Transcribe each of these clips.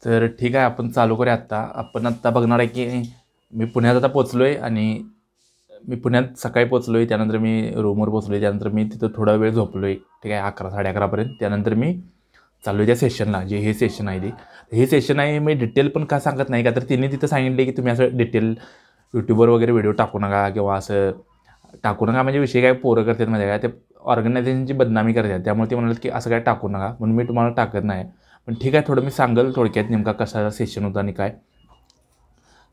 तर ठीक आहे, आपण चालू करूया आत्ता. आपण आत्ता बघणार आहे की मी पुण्यात आता पोचलो आहे आणि मी पुण्यात सकाळी पोचलो आहे. त्यानंतर मी रूमवर पोचलो आहे. त्यानंतर मी तिथं थोडा वेळ झोपलो आहे. ठीक आहे, 11 11:30पर्यंत. त्यानंतर मी चाललो आहे त्या सेशनला, जे हे सेशन आहे ते. हे सेशन आहे, मी डिटेल पण का सांगत नाही का, तर तिने तिथं सांगितले की तुम्ही असं डिटेल यूट्यूबवर वगैरे व्हिडिओ टाकू नका किंवा असं टाकू नका. म्हणजे विषय काय पोरं करतात म्हणजे काय, ते ऑर्गनायझेशनची बदनामी करतात. त्यामुळे ते म्हणाले की असं काय टाकू नका, म्हणून मी तुम्हाला टाकत नाही. पण ठीक आहे, थोडं मी सांगेल थोडक्यात नेमका कसा सेशन होता आणि काय.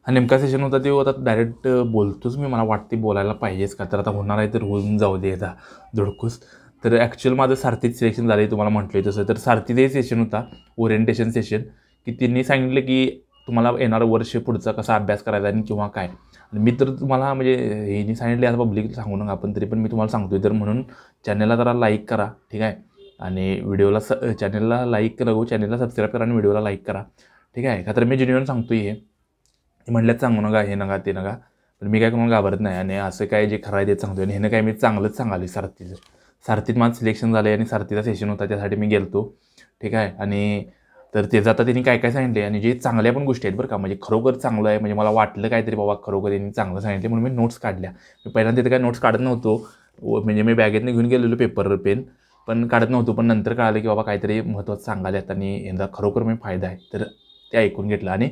हा नेमका सेशन होता ते होता डायरेक्ट बोलतोच मी, मला वाटते बोलायला पाहिजेच का, तर आता होणार आहे तर होऊन जाऊ दे आता धुडकूस. तर ॲक्च्युअल माझं सारथीत सिलेक्शन झालं आहे, तुम्हाला म्हटलं आहे तसं. तर सारथीत सेशन होता, ओरिएंटेशन सेशन, की त्यांनी सांगितलं की तुम्हाला येणारं वर्ष पुढचा कसा अभ्यास करायचा आणि किंवा काय. आणि मी तर तुम्हाला म्हणजे हे सांगितले आता पब्लिक सांगू नका, आपण तरी पण मी तुम्हाला सांगतो आहे. तर म्हणून चॅनलला जरा लाईक करा, ठीक आहे, आणि व्हिडिओला चॅनलला लाईक करा, चॅनलला सबस्क्राईब करा आणि व्हिडिओला लाईक करा, ठीक आहे का. तर मी जेन्युइन सांगतो हे म्हटल्यात सांगू नका, हे नका ते नका, पण मी काय कोणाला घाबरत नाही. आणि असं काय जे खरं आहे ते सांगतो. आणि ह्यानं काय मी चांगलंच सांगाले. सारथीत माझं सिलेक्शन झालं आहे आणि सारथीचा सेशन होता, त्यासाठी मी गेलो, ठीक आहे. आणि तर त्याचं आता त्यांनी काय काय सांगितले आणि जे चांगल्या पण गोष्टी आहेत बरं का, म्हणजे खरोखर चांगलं आहे. म्हणजे मला वाटलं काहीतरी बाबा खरोखर त्यांनी चांगलं सांगितले, म्हणून मी नोट्स काढल्या. मी पहिल्यांदा तिथे काय नोट्स काढत नव्हतो, म्हणजे मी बॅगेतनं घेऊन गेलेलो पेपर पेन, पण काढत नव्हतो. पण नंतर कळालं की बाबा काहीतरी महत्त्वाचं सांगायला आणि यांचा खरोखर मी फायदा आहे, तर ते ऐकून घेतलं. आणि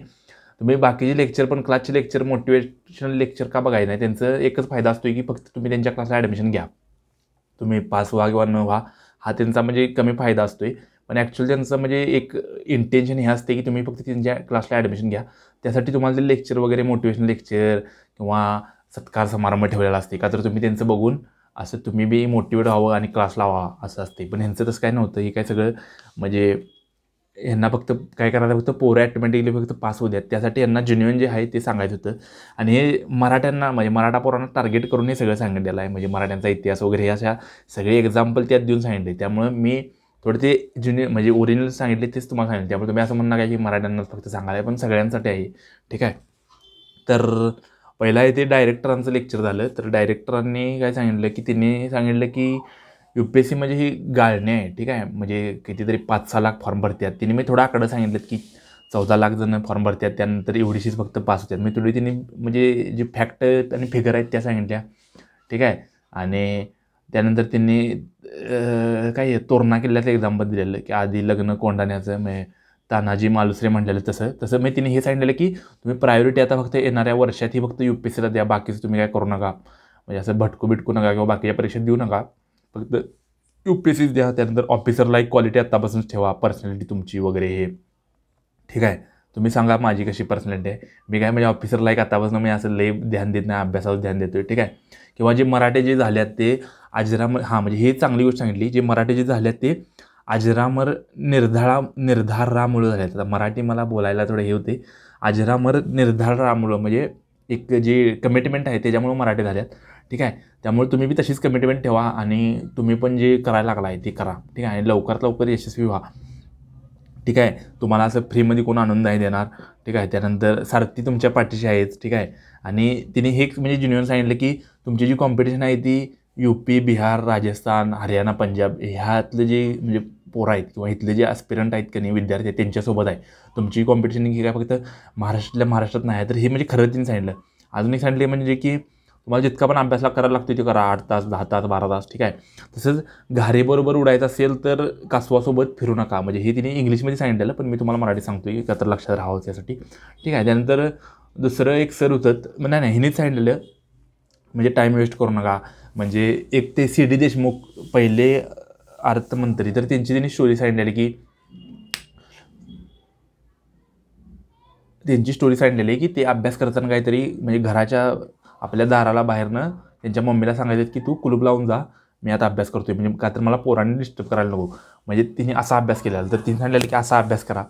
तुम्ही बाकीचे लेक्चर पण, क्लासचे लेक्चर, मोटिवेशनल लेक्चर का बघायचं नाही, त्यांचं एकच फायदा असतो की फक्त तुम्ही त्यांच्या क्लासला ॲडमिशन घ्या. तुम्ही पास व्हा किंवा न व्हा, हा त्यांचा म्हणजे कमी फायदा असतो आहे. पण ॲक्च्युअली त्यांचं म्हणजे एक इंटेन्शन हे असते की तुम्ही फक्त त्यांच्या क्लासला ॲडमिशन घ्या. त्यासाठी तुम्हाला ते लेक्चर वगैरे, मोटिवेशनल लेक्चर किंवा सत्कार समारंभ ठेवलेला असते का, तर तुम्ही त्यांचं बघून असं तुम्ही बी मोटिवेट व्हावं आणि क्लासला व्हा असं असते. पण ह्यांचं तसं काय नव्हतं. हे काय सगळं म्हणजे ह्यांना फक्त काय करायचं, फक्त पोरं ॲटोमॅटिकली फक्त पास होऊ द्यात, त्यासाठी यांना जेन्युइन जे आहे ते सांगायचं होतं. आणि हे मराठ्यांना म्हणजे मराठा पोरांना टार्गेट करून हे सगळं सांगितलेलं आहे. म्हणजे मराठ्यांचा इतिहास वगैरे हे अशा सगळे एक्झाम्पल त्यात देऊन सांगितले. त्यामुळे मी थोडं ते म्हणजे ओरिजिनल सांगितले तेच तुम्हाला सांगितले. त्यामुळे तुम्ही असं म्हणणं काय की मराठ्यांनाच फक्त सांगायला आहे, पण सगळ्यांसाठी आहे, ठीक आहे. तर पहिला आहे ते डायरेक्टरांचं लेक्चर झालं. तर डायरेक्टरांनी काय सांगितलं की त्यांनी सांगितलं की UPSC म्हणजे ही गाळणी आहे, ठीक आहे. म्हणजे कितीतरी 5-6 लाख फॉर्म भरतात. तिने मी थोडं आकडं सांगितलं की 14 लाख जण फॉर्म भरतात, त्यानंतर एवढीशीच फक्त पास होतात. मी थोडी तिने म्हणजे जे फॅक्ट आणि फिगर आहेत त्या सांगितल्या, ठीक आहे. आणि त्यानंतर त्यांनी काय तोरणा किल्ल्याचं एक्झाम्पल दिलेलं की आधी लग्न कोंढाण्याचं, म्हणजे तानाजी मालुसरे म्हटलेलं तसं तसं मी तिने हे सांगितलेलं की तुम्ही प्रायोरिटी आता फक्त येणाऱ्या वर्षात ही फक्त UPSCला द्या, बाकीचं तुम्ही काय करू नका, म्हणजे असं भटकू नका किंवा बाकीच्या परीक्षा देऊ नका, फक्त UPSCच द्या. त्यानंतर ऑफिसरला एक क्वालिटी आत्तापासूनच ठेवा, पर्सनॅलिटी तुमची वगैरे हे, ठीक आहे. तुम्ही सांगा माझी कशी पर्सनॅलिटी आहे. मी काय म्हणजे ऑफिसरला एक आत्तापासून मी असं लय ध्यान देत नाही, अभ्यासावर ध्यान देतो आहे, ठीक आहे. किंवा जे मराठे जे झाले आहेत ते अजरामर, हां म्हणजे हे चांगली गोष्ट सांगितली, जे मराठे जे झाले आहेत ते अजरामर निर्धारामुळं झाले आहेत. आता मराठी मला बोलायला थोडं हे होते. अजरामर निर्धारामुळं म्हणजे एक जे कमिटमेंट आहे त्याच्यामुळं मराठी झाल्यात, ठीक आहे. त्यामुळे तुम्ही बी तशीच कमिटमेंट ठेवा आणि तुम्ही पण जे करायला लागला आहे ते करा, ठीक आहे. आणि लवकरात लवकर यशस्वी व्हा, ठीक आहे. तुम्हाला असं फ्रीमध्ये कोण आणून नाही देणार, ठीक आहे. त्यानंतर सारथी तुमच्या पाठीशी आहेच, ठीक आहे. आणि तिने हे म्हणजे जेन्युइन सांगितलं की तुमची जी कॉम्पिटिशन आहे ती UP, बिहार, राजस्थान, हरियाणा, पंजाब ह्यातले जे म्हणजे पोरं आहेत किंवा इथले जे ॲस्पिरंट आहेत की नाही विद्यार्थी आहेत त्यांच्यासोबत आहे. तुमची कॉम्पिटिशन ही काय फक्त महाराष्ट्रात नाही आहे. तर हे म्हणजे खरं तिने सांगितलं. अजून एक सांगितले म्हणजे की तुम्हाला जितका पण अभ्यास करायला लागतो ते करा, 8 तास, 10 तास, 12 तास, ठीक आहे. तसंच घारेबरोबर उडायचं असेल तर कासवासोबत फिरू नका. म्हणजे हे तिने इंग्लिशमध्ये सांगितलेलं, पण मी तुम्हाला मराठी सांगतो की तर लक्षात राहावं त्यासाठी, ठीक आहे. त्यानंतर दुसरं एक सर होतं, नाही हिनेच सांगितलेलं म्हणजे टाईम वेस्ट करू नका. म्हणजे एक ते CD देशमुख पहिले अर्थमंत्री, तर त्यांनी स्टोरी सांगितलेली की की ते अभ्यास करताना काहीतरी म्हणजे घराच्या आपल्या दाराला बाहेरनं त्यांच्या मम्मीला सांगायचं की तू कुलूप लावून जा, मी आता अभ्यास करतोय, म्हणजे का तर मला पोरांनी डिस्टर्ब करायला नको. म्हणजे तिने असा अभ्यास केला, तर तिने सांगितलेलं की असा अभ्यास करा.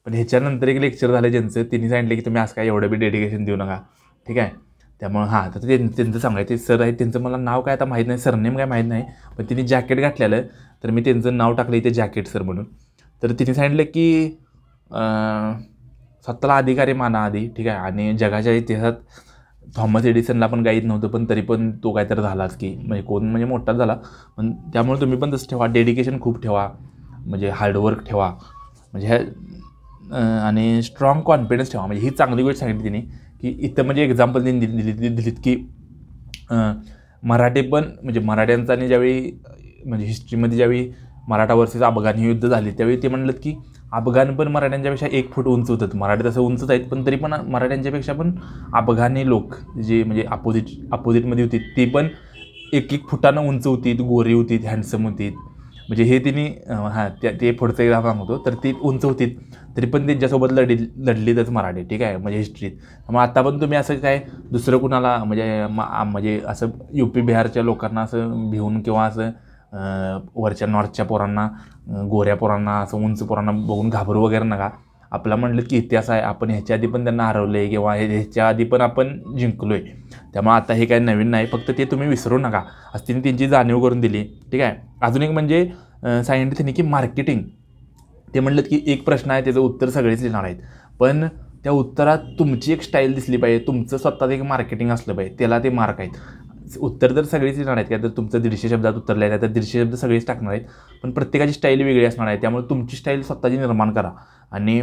पण ह्याच्यानंतर एक लेक्चर झालं ज्यांचं, तिने सांगितलं की तुम्ही असं काय एवढं बी डेडिकेशन देऊ नका, ठीक आहे. त्यामुळं हां, तर त्यांचं सांगायचं सर आहे त्यांचं मला नाव काय आता माहीत नाही, सरनेम काय माहीत नाही, पण तिने जॅकेट घातलेलं, तर मी त्यांचं नाव टाकलं इथे जॅकेट सर म्हणून. तर तिने सांगितलं की स्वतःला अधिकारी माना आधी, ठीक आहे. आणि जगाच्या इतिहासात थॉमस एडिसनला पण गाईत नव्हतं, पण तरी पण तो काहीतरी झालाच की म्हणजे कोण म्हणजे मोठाच झाला. पण त्यामुळे तुम्ही पण तसं ठेवा, डेडिकेशन खूप ठेवा, म्हणजे हार्डवर्क ठेवा. म्हणजे ह्या आणि स्ट्रॉंग कॉन्फिडन्स ठेवा. म्हणजे ही चांगली गोष्ट सांगितली तिने की इथं म्हणजे एक्झाम्पल दिलीत की मराठे पण म्हणजे मराठ्यांचा आणि ज्यावेळी म्हणजे हिस्ट्रीमध्ये ज्यावेळी मराठा वर्सेस अफगाण युद्ध झाले त्यावेळी ते म्हणलं की अफगाण पण मराठ्यांच्यापेक्षा 1 फूट उंच होतात. मराठी तसं उंचच आहेत पण तरी पण मराठ्यांच्यापेक्षा पण अफगाणी लोक जे म्हणजे अपोजिटमध्ये होती ती पण 1-1 फुटानं उंच होती, गोरी होती, हँडसम होती. म्हणजे हे तिने ते पुढचं एकदा सांगतो. तर ती उंच होती तरी पण त्यांच्यासोबत लढलीतच मराठी, ठीक आहे, म्हणजे हिस्ट्रीत. त्यामुळे आता पण तुम्ही असं काय दुसरं कुणाला म्हणजे असं UP बिहारच्या लोकांना असं भिवून किंवा असं वरच्या नॉर्थच्या पोरांना, गोऱ्या पोरांना, असं उंच पोरांना बघून घाबरू वगैरे नका. आपला म्हटलं की इतिहास आहे, आपण ह्याच्या आधी पण त्यांना हरवलं आहे किंवा ह्याच्या आधी पण आपण जिंकलो आहे. त्यामुळे आता हे काही नवीन नाही, फक्त ते तुम्ही विसरू नका असं तिने त्यांची जाणीव करून दिली, ठीक आहे. अजून एक म्हणजे सांगितलं त्यांनी की मार्केटिंग. ते म्हणलं की एक प्रश्न आहे त्याचं उत्तर सगळेच लिहिणार आहेत पण त्या उत्तरात तुमची एक स्टाईल दिसली पाहिजे, तुमचं स्वतःचं एक मार्केटिंग असलं पाहिजे, त्याला ते मार्क आहेत. उत्तर तर सगळेच लिहिणार आहेत, काय तर तुमचं 150 शब्दात उत्तर लिहायचं तर 150 शब्द सगळेच टाकणार आहेत पण प्रत्येकाची स्टाईल वेगळी असणार आहे. त्यामुळे तुमची स्टाईल स्वतःची निर्माण करा आणि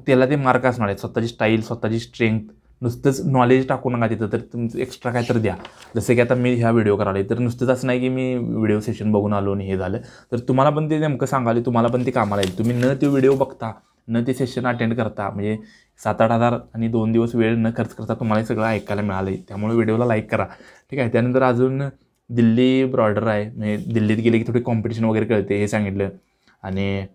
त्याला ते मार्क असणार आहेत. स्वतःची स्टाईल, स्वतःची स्ट्रेंथ, नुसतंच नॉलेज टाकू नका तिथं, तर तुमचं एक्स्ट्रा काय तर द्या. जसं की आता मी ह्या व्हिडिओ करायला तर नुसतंच असं नाही की मी व्हिडिओ सेशन बघून आलो आणि हे झालं, तर तुम्हाला पण ते नेमकं सांगाले, तुम्हाला पण ते कामाला येईल. तुम्ही न ते व्हिडिओ बघता, न ते सेशन अटेंड करता, म्हणजे 7-8 हजार आणि 2 दिवस वेळ न खर्च करता तुम्हाला हे सगळं ऐकायला मिळालं आहे. त्यामुळे व्हिडिओला लाईक करा, ठीक आहे. त्यानंतर अजून दिल्ली बॉर्डर आहे, म्हणजे दिल्लीत गेले की थोडी कॉम्पिटिशन वगैरे कळते हे सांगितलं. आणि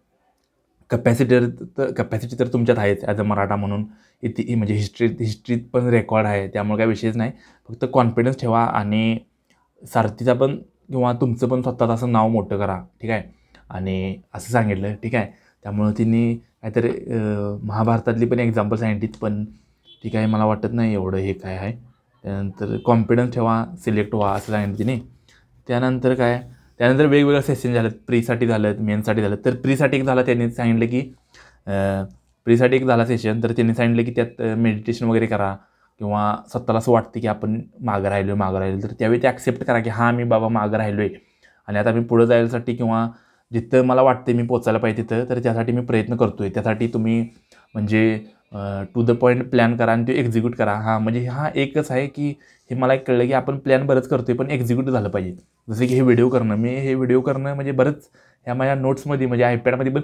कपॅसिटी तर तुमच्यात आहेच ॲज अ मराठा म्हणून. म्हणजे हिस्ट्रीत पण रेकॉर्ड आहे, त्यामुळे काय विषयच नाही. फक्त कॉन्फिडन्स ठेवा आणि सारथीचा पण किंवा तुमचं पण स्वतःचं असं नाव मोठं करा, ठीक आहे. आणि असं सांगितलं, ठीक आहे. त्यामुळं तिने काहीतरी महाभारतातली पण एक्झाम्पल सांगितलीत पण ठीक आहे, मला वाटत नाही एवढं हे काय आहे. त्यानंतर कॉन्फिडन्स ठेवा, सिलेक्ट व्हा असं सांगितलं तिने. त्यानंतर वेगवेगळं सेशन झालं, प्रीसाठी झालं, मेनसाठी झालं. तर प्रीसाठी एक झाला, त्यांनी सांगितलं की प्रीसाठी एक झाला सेशन, तर त्यांनी सांगितलं की त्यात मेडिटेशन वगैरे करा किंवा स्वतःला असं वाटतं की आपण मागं राहिलो तर त्यावेळी ते ॲक्सेप्ट करा की हां मी बाबा मागं राहिलो आहे आणि आता मी पुढं जायसाठी किंवा जिथं मला वाटते मी पोचायला पाहिजे तिथं, तर त्यासाठी मी प्रयत्न करतो आहे. त्यासाठी तुम्ही म्हणजे टू द पॉईंट प्लॅन करा आणि ते एक्झिक्यूट करा. म्हणजे हा एकच आहे की हे मला एक कळलं की आपण प्लॅन बरंच करतो आहे पण एक्झिक्यूट झालं पाहिजे. जसं की हे व्हिडिओ करणं म्हणजे बरंच ह्या माझ्या नोट्समध्ये म्हणजे आयपॅडमध्ये पण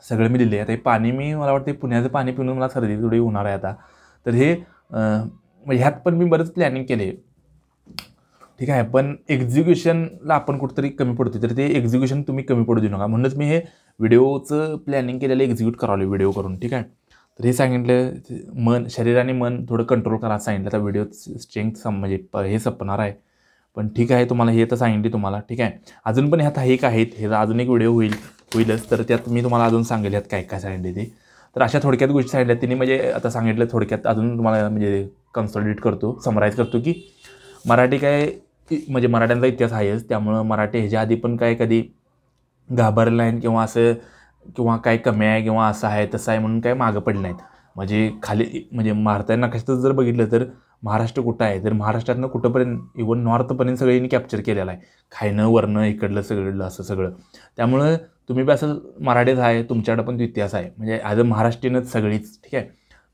सगळं मी लिहिले. आता हे पाणी मला वाटते पुण्याचं पाणी पिऊन मला सर्दी थोडी होणार आहे आता. तर हे म्हणजे ह्यात पण मी बरंच प्लॅनिंग केले, ठीक आहे. पण एक्झिक्युशनला आपण कुठंतरी कमी पडतो, तर ते एक्झिक्युशन तुम्ही कमी पडू देऊ नका. म्हणूनच मी हे व्हिडिओचं प्लॅनिंग केलेलं एक्झिक्यूट करावलं व्हिडिओ करून, ठीक आहे. तर हे सांगितलं शरीर आणि मन थोडं कंट्रोल करा सांगितलं. आता व्हिडिओ स्ट्रेंथ म्हणजे हे संपणार आहे पण ठीक आहे, तुम्हाला हे तर सांगितले तुम्हाला, ठीक आहे. अजून पण ह्यात एक आहेत, हे अजून एक व्हिडिओ होईलच, तर त्यात मी तुम्हाला अजून सांगेल ह्यात काय काय सांगितले ते. तर अशा थोडक्यात गोष्टी सांगितल्या तिने. म्हणजे आता सांगितलं थोडक्यात, अजून तुम्हाला म्हणजे कन्सॉलिडेट करतो, समराईज करतो की मराठी काय म्हणजे मराठ्यांचा इतिहास आहेच. त्यामुळं मराठी ह्याच्या आधी पण काय कधी घाबरलं नाही किंवा काय कमी आहे किंवा असं आहे तसं आहे म्हणून काय मागं पडलं नाहीत. म्हणजे खाली म्हणजे भारताच्या नकाशात जर बघितलं तर महाराष्ट्र कुठं आहे, तर महाराष्ट्रातनं कुठंपर्यंत इव्हन नॉर्थपर्यंत सगळ्यांनी कॅप्चर केलेलं आहे, खायनं वरनं इकडलं सगळं असं सगळं. त्यामुळं तुम्ही बी असं मराठीच आहे, तुमच्याकडं पण तो इतिहास आहे, म्हणजे ॲज अ महाराष्ट्रीयनच सगळीच, ठीक आहे.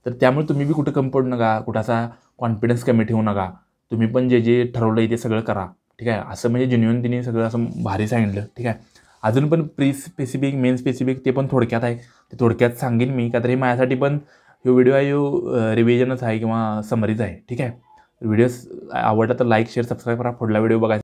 तर त्यामुळे तुम्ही बी कुठं कमी पडू नका, कुठं असा कॉन्फिडन्स कमी ठेवू नका. तुम्ही पण जे ठरवलं आहे ते सगळं करा, ठीक आहे. असं म्हणजे जेन्युइन तिने सगळं असं भारी सांगितलं, ठीक आहे. अजून पण प्री स्पेसिफिक मेन स्पेसिफिक ते पण थोडक्यात आहे, ते थोडक्यात सांगेन मी, का तर हे माझ्यासाठी पण ह्यो व्हिडिओ आहे रिव्हिजनच आहे किंवा समरीच आहे, ठीक आहे. व्हिडिओ आवडला तर लाईक शेअर सबस्क्राईब करा. पुढला व्हिडिओ बघायचा